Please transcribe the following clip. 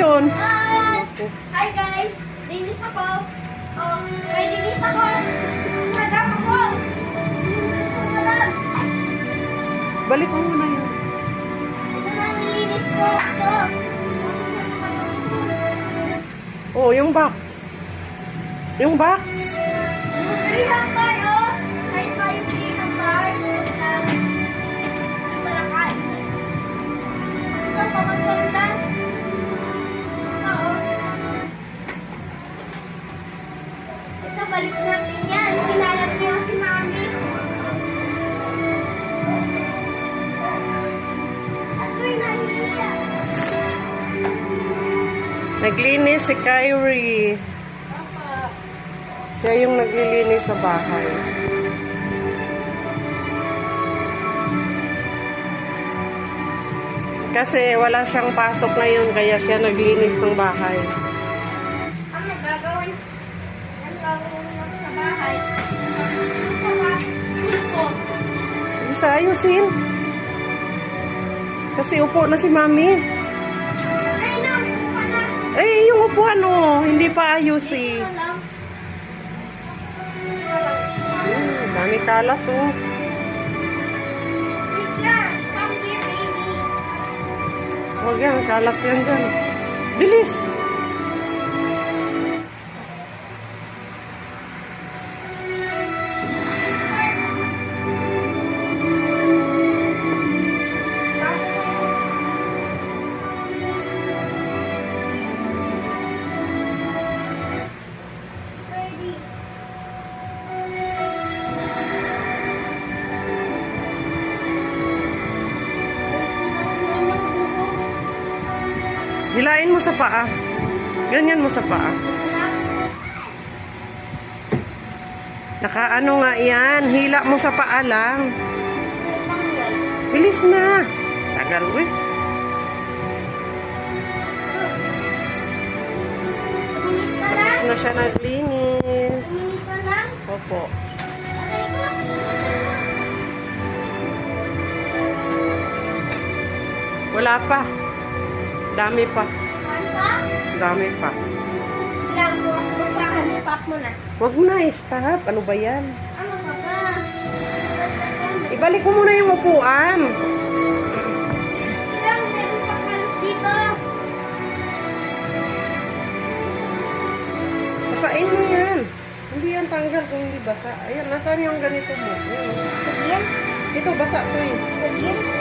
yun? Hi guys! Linis ako. Oh, may linis ako. Madam ako. Madam. Balik mo muna yun. Ito na nilinis ko. Ito. Oh, yung box. Yung box. Free hambar, oh. Kahit pa yung free hambar. Malakas. Ito, pamagpagda. Ito, balik natin yan. Kinalat niyo si Mami. Ako'y nahihiya. Naglinis si Kyrie. Siya yung naglilinis sa bahay. Kasi wala siyang pasok ngayon, kaya siya naglinis ng bahay. Ang nagagawin ako sa bahay. Sa school ko. Bisa ayusin. Kasi upo na si Mami. Ay, no, upo na. Eh, yung upuan oh, hindi pa ayusin. Ito lang. Dami kalat oh. Wait lang. Come here, baby. Huwag yan, kalat yan dyan. Bilis! Ready. Hilain mo sa paa. Ganyan mo sa paa. Nakaano nga yan. Hila mo sa paa lang. Bilis na. Tagal we. Tapos na siya naglinis. Opo. Wala pa. Dami pa. Dami pa. Stop mo na. Huwag mo na i-stop. Ano ba yan? Ano ka ba? Ibalik mo muna yung upuan. Ilang meron pa kalit dito. Basain mo yan. Hindi yan tanggal kung hindi basa. Ayan, nasaan yung ganito mo? Ayan. Again? Ito, basa to eh. Again?